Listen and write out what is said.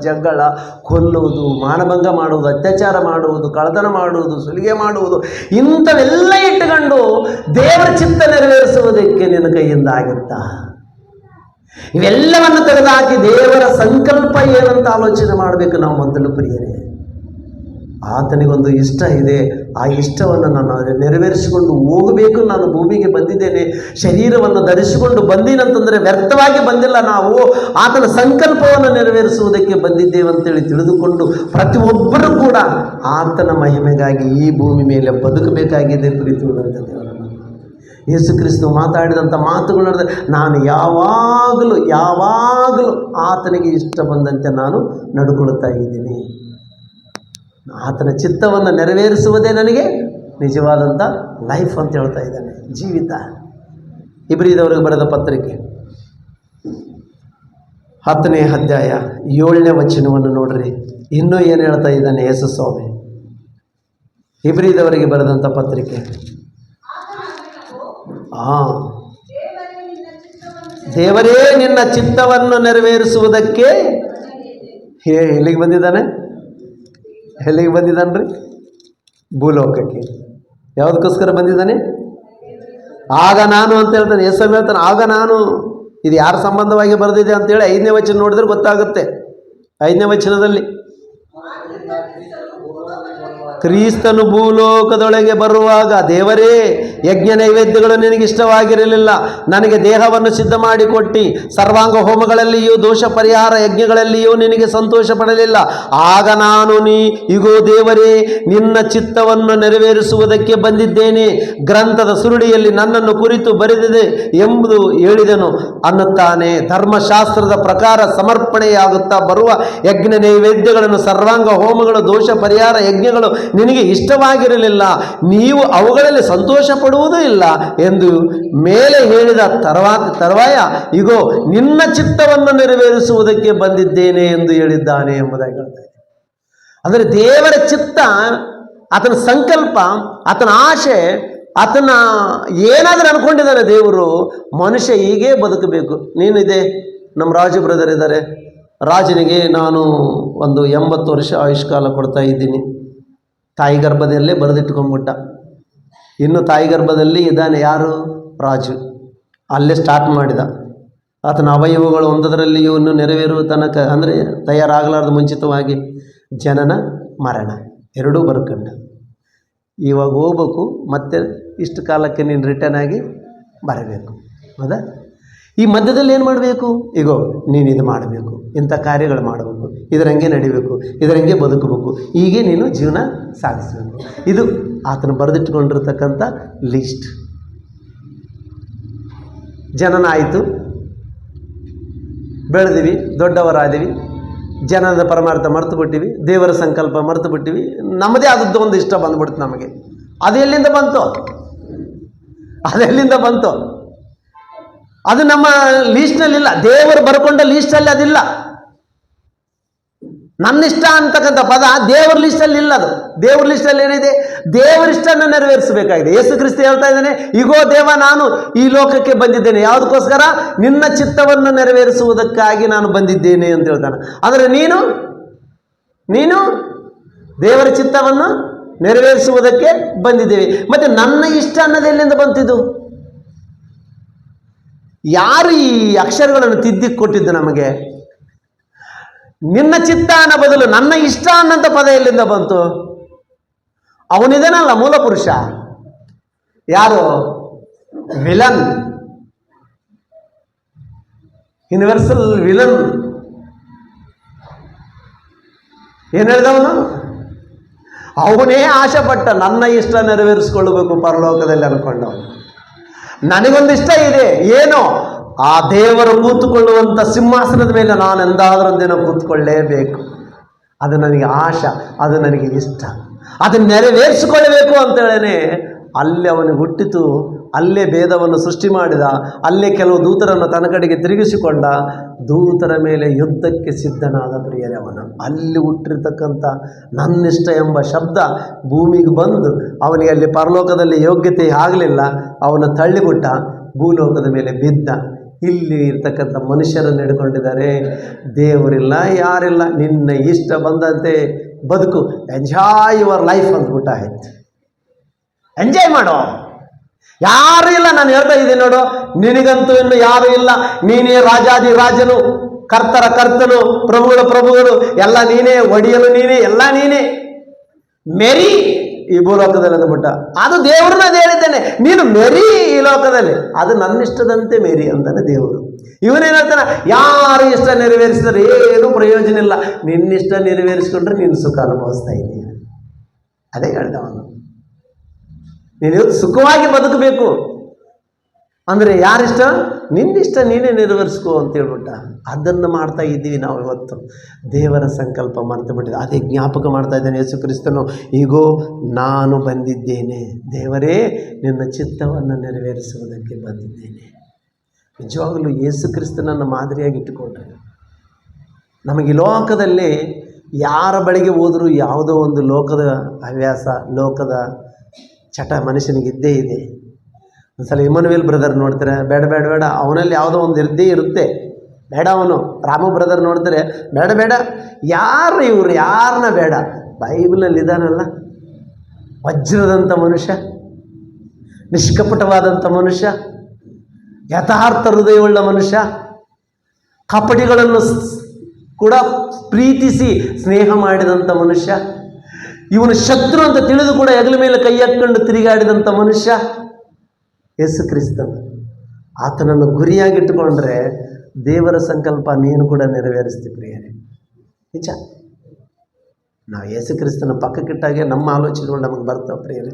ಜಗಳ, ಕೊಲ್ಲುವುದು, ಮಾನಭಂಗ ಮಾಡುವುದು, ಅತ್ಯಾಚಾರ ಮಾಡುವುದು, ಕಳ್ಳತನ ಮಾಡುವುದು, ಸುಲಿಗೆ ಮಾಡುವುದು, ಇಂಥವೆಲ್ಲ ಇಟ್ಟುಕೊಂಡು ದೇವರ ಚಿತ್ತ ನೆರವೇರಿಸುವುದಕ್ಕೆ ನಿನ್ನ ಕೈಯಿಂದ ಆಗುತ್ತಾ? ಇವೆಲ್ಲವನ್ನು ತೆಗೆದುಹಾಕಿ ದೇವರ ಸಂಕಲ್ಪ ಏನಂತ ಆಲೋಚನೆ ಮಾಡಬೇಕು ನಾವು ಮೊದಲು ಪ್ರಿಯರೇ. ಆತನಿಗೊಂದು ಇಷ್ಟ ಇದೆ, ಆ ಇಷ್ಟವನ್ನು ನಾನು ನೆರವೇರಿಸಿಕೊಂಡು ಹೋಗಬೇಕು. ನಾನು ಭೂಮಿಗೆ ಬಂದಿದ್ದೇನೆ, ಶರೀರವನ್ನು ಧರಿಸಿಕೊಂಡು ಬಂದೀನಂತಂದರೆ ವ್ಯರ್ಥವಾಗಿ ಬಂದಿಲ್ಲ, ನಾವು ಆತನ ಸಂಕಲ್ಪವನ್ನು ನೆರವೇರಿಸುವುದಕ್ಕೆ ಬಂದಿದ್ದೇವೆ ಅಂತೇಳಿ ತಿಳಿದುಕೊಂಡು ಪ್ರತಿಯೊಬ್ಬರೂ ಕೂಡ ಆತನ ಮಹಿಮೆಗಾಗಿ ಈ ಭೂಮಿ ಮೇಲೆ ಬದುಕಬೇಕಾಗಿದೆ. ಪ್ರೀತಿಯುಳ್ಳಂಥ ದೇವರನ್ನು ಯೇಸು ಕ್ರಿಸ್ತು ಮಾತಾಡಿದಂಥ ಮಾತುಗಳು ನಡೆದರೆ, ನಾನು ಯಾವಾಗಲೂ ಆತನಿಗೆ ಇಷ್ಟ ಬಂದಂತೆ ನಾನು ನಡ್ಕೊಳ್ತಾ ಇದ್ದೀನಿ. ಆತನ ಚಿತ್ತವನ್ನು ನೆರವೇರಿಸುವುದೇ ನನಗೆ ನಿಜವಾದಂಥ ಲೈಫ್ ಅಂತ ಹೇಳ್ತಾ ಇದ್ದಾನೆ, ಜೀವಿತ. ಇಬ್ರಿಯದವರಿಗೆ ಬರೆದ ಪತ್ರಿಕೆ 10ನೇ ಅಧ್ಯಾಯ 7ನೇ ವಚನವನ್ನು ನೋಡ್ರಿ. ಇನ್ನೂ ಏನು ಹೇಳ್ತಾ ಇದ್ದಾನೆ ಯೇಸು ಸ್ವಾಮಿ. ಇಬ್ರಿಯದವರಿಗೆ ಬರೆದಂಥ ಪತ್ರಿಕೆ, ದೇವರೇ ನಿನ್ನ ಚಿತ್ತವನ್ನು ನೆರವೇರಿಸುವುದಕ್ಕೆ ಎಲ್ಲಿಗೆ ಬಂದಿದ್ದಾನೆ? ಎಲ್ಲಿಗೆ ಬಂದಿದ್ದಾನೆ ರೀ? ಭೂಲೋಕಕ್ಕೆ. ಯಾವುದಕ್ಕೋಸ್ಕರ ಬಂದಿದ್ದಾನೆ? ಆಗ ನಾನು ಅಂತ ಹೇಳ್ತಾನೆ. ಯೇಸು ಹೇಳ್ತಾನೆ ಆಗ ನಾನು. ಇದು ಯಾರ ಸಂಬಂಧವಾಗಿ ಬರೆದಿದೆ ಅಂತೇಳಿ 5ನೇ ವಚನ ನೋಡಿದ್ರೆ ಗೊತ್ತಾಗುತ್ತೆ. 5ನೇ ವಚನದಲ್ಲಿ ಕ್ರಿಸ್ತನು ಭೂಲೋಕದೊಳಗೆ ಬರುವಾಗ, ದೇವರೇ ಯಜ್ಞ ನೈವೇದ್ಯಗಳು ನಿನಗಿಷ್ಟವಾಗಿರಲಿಲ್ಲ, ನನಗೆ ದೇಹವನ್ನು ಸಿದ್ಧ ಮಾಡಿಕೊಟ್ಟು ಸರ್ವಾಂಗ ಹೋಮಗಳಲ್ಲಿಯೂ ದೋಷ ಪರಿಹಾರ ಯಜ್ಞಗಳಲ್ಲಿಯೂ ನಿನಗೆ ಸಂತೋಷ ಪಡಲಿಲ್ಲ. ಆಗ ನಾನು ಇಗೋ ದೇವರೇ ನಿನ್ನ ಚಿತ್ತವನ್ನು ನೆರವೇರಿಸುವುದಕ್ಕೆ ಬಂದಿದ್ದೇನೆ, ಗ್ರಂಥದ ಸುರುಳಿಯಲ್ಲಿ ನನ್ನನ್ನು ಕುರಿತು ಬರೆದಿದೆ ಎಂಬುದು ಹೇಳಿದನು ಅನ್ನುತ್ತಾನೆ. ಧರ್ಮಶಾಸ್ತ್ರದ ಪ್ರಕಾರ ಸಮರ್ಪಣೆಯಾಗುತ್ತಾ ಬರುವ ಯಜ್ಞ ನೈವೇದ್ಯಗಳನ್ನು, ಸರ್ವಾಂಗ ಹೋಮಗಳು, ದೋಷ ಪರಿಹಾರ ಯಜ್ಞಗಳು ನಿನಗೆ ಇಷ್ಟವಾಗಿರಲಿಲ್ಲ, ನೀವು ಅವುಗಳಲ್ಲಿ ಸಂತೋಷ ಪಡುವುದೂ ಇಲ್ಲ ಎಂದು ಮೇಲೆ ಹೇಳಿದ ತರುವಾಯ ಇಗೋ ನಿನ್ನ ಚಿತ್ತವನ್ನು ನೆರವೇರಿಸುವುದಕ್ಕೆ ಬಂದಿದ್ದೇನೆ ಎಂದು ಹೇಳಿದ್ದಾನೆ ಎಂಬುದಾಗಿ ಹೇಳ್ತಾ ಇದೆ. ಅಂದರೆ ದೇವರ ಚಿತ್ತ, ಆತನ ಸಂಕಲ್ಪ, ಆತನ ಆಶೆ, ಆತನ ಏನಾದರೂ ಅನ್ಕೊಂಡಿದ್ದಾನೆ ದೇವರು, ಮನುಷ್ಯ ಹೀಗೇ ಬದುಕಬೇಕು. ನೀನಿದೆ, ನಮ್ಮ ರಾಜು ಬ್ರದರ್ ಇದ್ದಾರೆ, ರಾಜನಿಗೆ ನಾನು ಒಂದು 80 ವರ್ಷ ಆಯುಷ್ಕಾಲ ಕೊಡ್ತಾ ಇದ್ದೀನಿ. ತಾಯಿ ಗರ್ಭದಲ್ಲೇ ಬರೆದಿಟ್ಕೊಂಡ್ಬಿಟ್ಟ. ಇನ್ನು ತಾಯಿ ಗರ್ಭದಲ್ಲಿ ಇದ್ದಾನೆ ಯಾರು? ರಾಜು. ಅಲ್ಲೇ ಸ್ಟಾರ್ಟ್ ಮಾಡಿದ. ಆತನ ಅವಯವಗಳು ಒಂದರಲ್ಲಿಯೂ ಇನ್ನೂ ನೆರವೇರುವ ತನಕ, ಅಂದರೆ ತಯಾರಾಗಲಾರ್ದು ಮುಂಚಿತವಾಗಿ ಜನನ ಮರಣ ಎರಡೂ ಬರ್ಕಂಡ. ಇವಾಗ ಹೋಗ್ಬೇಕು, ಮತ್ತೆ ಇಷ್ಟು ಕಾಲಕ್ಕೆ ನೀನು ರಿಟರ್ನ್ ಆಗಿ ಬರಬೇಕು. ಹೌದಾ? ಈ ಮಧ್ಯದಲ್ಲಿ ಏನು ಮಾಡಬೇಕು? ಈಗೋ ನೀನು ಇದು ಮಾಡಬೇಕು, ಇಂಥ ಕಾರ್ಯಗಳು ಮಾಡಬೇಕು, ಇದರಂಗೆ ನಡಿಬೇಕು, ಇದರಂಗೆ ಬದುಕಬೇಕು, ಹೀಗೆ ನೀನು ಜೀವನ ಸಾಗಿಸಬೇಕು. ಇದು ಆತನು ಬರೆದಿಟ್ಕೊಂಡಿರ್ತಕ್ಕಂಥ ಲಿಸ್ಟ್. ಜನನ ಆಯಿತು, ಬೆಳೆದಿವಿ, ದೊಡ್ಡವರಾದೀವಿ, ಜನದ ಪರಮಾರ್ಥ ಮರೆತು ಬಿಟ್ಟಿವಿ, ದೇವರ ಸಂಕಲ್ಪ ಮರೆತು ಬಿಟ್ಟಿವಿ, ನಮ್ಮದೇ ಆದದ್ದು ಒಂದು ಇಷ್ಟ ಬಂದ್ಬಿಡ್ತು ನಮಗೆ. ಅದು ಎಲ್ಲಿಂದ ಬಂತು? ಅದೆಲ್ಲಿಂದ ಬಂತು? ಅದು ನಮ್ಮ ಲೀಸ್ಟ್ನಲ್ಲಿಲ್ಲ, ದೇವರು ಬರ್ಕೊಂಡ ಲೀಸ್ಟಲ್ಲಿ ಅದಿಲ್ಲ. ನನ್ನ ಇಷ್ಟ ಅಂತಕ್ಕಂಥ ಪದ ದೇವರ ಲಿಸ್ಟಲ್ಲಿ ಇಲ್ಲ. ಅದು ದೇವರ ಲಿಸ್ಟಲ್ಲಿ ಏನಿದೆ? ದೇವರ ಇಷ್ಟನ್ನು ನೆರವೇರಿಸಬೇಕಾಗಿದೆ. ಯೇಸು ಕ್ರಿಸ್ತ ಹೇಳ್ತಾ ಇದ್ದಾನೆ, ಇಗೋ ದೇವ ನಾನು ಈ ಲೋಕಕ್ಕೆ ಬಂದಿದ್ದೇನೆ, ಯಾವುದಕ್ಕೋಸ್ಕರ? ನಿನ್ನ ಚಿತ್ತವನ್ನು ನೆರವೇರಿಸುವುದಕ್ಕಾಗಿ ನಾನು ಬಂದಿದ್ದೇನೆ ಅಂತ ಹೇಳ್ತಾನೆ. ಅಂದರೆ ನೀನು ದೇವರ ಚಿತ್ತವನ್ನು ನೆರವೇರಿಸುವುದಕ್ಕೆ ಬಂದಿದ್ದೇವೆ. ಮತ್ತು ನನ್ನ ಇಷ್ಟ ಅನ್ನೋದು ಎಲ್ಲಿಂದ ಬಂತಿದ್ದು? ಯಾರು ಈ ಅಕ್ಷರಗಳನ್ನು ತಿದ್ದಿ ಕೊಟ್ಟಿದ್ದು ನಮಗೆ? ನಿನ್ನ ಚಿತ್ತ ಅನ್ನೋ ಬದಲು ನನ್ನ ಇಷ್ಟ ಅನ್ನೋಂಥ ಪದ ಎಲ್ಲಿಂದ ಬಂತು? ಅವನಿದನಲ್ಲ ಮೂಲ ಪುರುಷ. ಯಾರು? Villain, universal villain. ಏನು ಹೇಳ್ದವನು? ಅವನೇ ಆಶೆ ಪಟ್ಟ ನನ್ನ ಇಷ್ಟ ನೆರವೇರಿಸ್ಕೊಳ್ಬೇಕು ಪರಲೋಕದಲ್ಲಿ ಅನ್ಕೊಂಡವನು. ನನಗೊಂದು ಇಷ್ಟ ಇದೆ, ಏನು? ಆ ದೇವರು ಕೂತುಕೊಳ್ಳುವಂಥ ಸಿಂಹಾಸನದ ಮೇಲೆ ನಾನು ಎಂದಾದರೂ ಒಂದಿನ ಕೂತ್ಕೊಳ್ಳೇಬೇಕು. ಅದು ನನಗೆ ಆಶಾ, ಅದು ನನಗೆ ಇಷ್ಟ, ಅದನ್ನು ನೆರವೇರಿಸಿಕೊಳ್ಳಬೇಕು ಅಂತೇಳೇ ಅಲ್ಲಿ ಅವನಿಗೆ ಹುಟ್ಟಿತು. ಅಲ್ಲೇ ಭೇದವನ್ನು ಸೃಷ್ಟಿ ಮಾಡಿದ, ಅಲ್ಲೇ ಕೆಲವು ದೂತರನ್ನು ತನ್ನ ಕಡೆಗೆ ತಿರುಗಿಸಿಕೊಂಡ, ದೂತರ ಮೇಲೆ ಯುದ್ಧಕ್ಕೆ ಸಿದ್ಧನಾದ ಪ್ರಿಯರೇ ಅವನು. ಅಲ್ಲಿ ಹುಟ್ಟಿರ್ತಕ್ಕಂಥ ನನ್ನಿಷ್ಟ ಎಂಬ ಶಬ್ದ ಭೂಮಿಗೆ ಬಂದು ಅವನಿಗೆ ಅಲ್ಲಿ ಪರಲೋಕದಲ್ಲಿ ಯೋಗ್ಯತೆ ಆಗಲಿಲ್ಲ, ಅವನು ತಳ್ಳಿಬಿಟ್ಟ, ಭೂಲೋಕದ ಮೇಲೆ ಬಿದ್ದ. ಇಲ್ಲಿ ಇರ್ತಕ್ಕಂಥ ಮನುಷ್ಯರನ್ನು ಹಿಡ್ಕೊಂಡಿದ್ದಾರೆ. ದೇವರಿಲ್ಲ, ಯಾರಿಲ್ಲ, ನಿನ್ನ ಇಷ್ಟ ಬಂದಂತೆ ಬದುಕು, ಎಂಜಾಯ್ ಯುವರ್ ಲೈಫ್ ಅಂದ್ಬಿಟ್ಟ ಆಯ್ತು. ಎಂಜಾಯ್ ಮಾಡೋ, ಯಾರು ಇಲ್ಲ. ನಾನು ಹೇಳ್ತಾ ಇದ್ದೀನಿ ನೋಡು, ನಿನಗಂತೂ ಇನ್ನು ಯಾರು ಇಲ್ಲ. ನೀನೇ ರಾಜಾದಿ ರಾಜನು, ಕರ್ತರ ಕರ್ತನು, ಪ್ರಭುಗಳ ಪ್ರಭುಗಳು, ಎಲ್ಲ ನೀನೇ, ಒಡೆಯಲು ನೀನೇ, ಎಲ್ಲ ನೀನೇ. ಮೆರಿ ಈ ಭೂಲೋಕದಲ್ಲಿ ಅಂದ್ಬಿಟ್ಟ. ಅದು ದೇವ್ರನ್ನ ಹೇಳಿದ್ದೇನೆ, ನೀನು ಮೆರಿ ಈ ಲೋಕದಲ್ಲಿ, ಅದು ನನ್ನಿಷ್ಟದಂತೆ ಮೆರಿ ಅಂತಾನೆ ದೇವರು. ಇವನೇನು ಹೇಳ್ತಾನೆ, ಯಾರು ಇಷ್ಟ ನೆರವೇರಿಸಿದ್ರೆ ಏನು ಪ್ರಯೋಜನ ಇಲ್ಲ, ನಿನ್ನಿಷ್ಟ ನೆರವೇರಿಸ್ಕೊಂಡ್ರೆ ನೀನು ಸುಖ ಅನುಭವಿಸ್ತಾ ಇದ್ದೀಯ. ಅದೇ ಹೇಳ್ದವನು, ನೀನು ಸುಖವಾಗಿ ಬದುಕಬೇಕು ಅಂದರೆ ಯಾರಿಷ್ಟ? ನಿನ್ನಿಷ್ಟ ನೀನೇ ನೆರವೇರಿಸ್ಕೋ ಅಂತ ಹೇಳ್ಬಿಟ್ಟ. ಅದನ್ನು ಮಾಡ್ತಾ ಇದ್ದೀವಿ ನಾವು ಇವತ್ತು. ದೇವರ ಸಂಕಲ್ಪ ಮರೆತು ಬಿಟ್ಟಿದೆ. ಅದೇ ಜ್ಞಾಪಕ ಮಾಡ್ತಾ ಇದ್ದೇನೆ. ಯೇಸು ಕ್ರಿಸ್ತನು, ಈಗೋ ನಾನು ಬಂದಿದ್ದೇನೆ, ದೇವರೇ ನಿನ್ನ ಚಿತ್ತವನ್ನು ನೆರವೇರಿಸುವುದಕ್ಕೆ ಬಂದಿದ್ದೇನೆ. ನಿಜವಾಗಲೂ ಯೇಸು ಕ್ರಿಸ್ತನನ್ನು ಮಾದರಿಯಾಗಿ ಇಟ್ಟುಕೊಂಡ್ರೆ ನಮಗೆ ಲೋಕದಲ್ಲಿ ಯಾರ ಬಳಿಗೆ ಹೋದರೂ ಯಾವುದೋ ಒಂದು ಲೋಕದ ಹವ್ಯಾಸ, ಲೋಕದ ಚಟ ಮನುಷ್ಯನಿಗೆ ಇದ್ದೇ ಇದೆ. ಒಂದ್ಸಲ ಇಮನುವೇಲ್ ಬ್ರದರ್ ನೋಡ್ತಾರೆ, ಬೇಡ ಬೇಡ ಬೇಡ, ಅವನಲ್ಲಿ ಯಾವುದೋ ಒಂದು ಇದ್ದೇ ಇರುತ್ತೆ, ಬೇಡ. ಅವನು ರಾಮು ಬ್ರದರ್ ನೋಡ್ತಾರೆ, ಬೇಡ ಬೇಡ, ಯಾರು ಇವರು, ಯಾರನ್ನ ಬೇಡ. ಬೈಬಲಲ್ಲಿ ಇದಾನಲ್ಲ, ವಜ್ರದಂಥ ಮನುಷ್ಯ, ನಿಷ್ಕಪಟವಾದಂಥ ಮನುಷ್ಯ, ಯಥಾರ್ಥ ಹೃದಯವುಳ್ಳ ಮನುಷ್ಯ, ಕಪಟಿಗಳನ್ನು ಕೂಡ ಪ್ರೀತಿಸಿ ಸ್ನೇಹ ಮಾಡಿದಂಥ ಮನುಷ್ಯ, ಇವನು ಶತ್ರು ಅಂತ ತಿಳಿದು ಕೂಡ ಹೆಗಲ ಮೇಲೆ ಕೈ ಹಾಕ್ಕೊಂಡು ತಿರುಗಾಡಿದಂಥ ಮನುಷ್ಯ ಯೇಸು ಕ್ರಿಸ್ತನು. ಆತನನ್ನು ಗುರಿಯಾಗಿಟ್ಟುಕೊಂಡ್ರೆ ದೇವರ ಸಂಕಲ್ಪ ನೀನು ಕೂಡ ನೆರವೇರಿಸ್ತಿ ಪ್ರಿಯರೇ. ನಿಜ. ನಾವು ಯೇಸು ಕ್ರಿಸ್ತನ ಪಕ್ಕಕ್ಕಿಟ್ಟಾಗೆ ನಮ್ಮ ಆಲೋಚನೆಗಳು ನಮಗೆ ಬರ್ತಾವೆ ಪ್ರಿಯರೇ.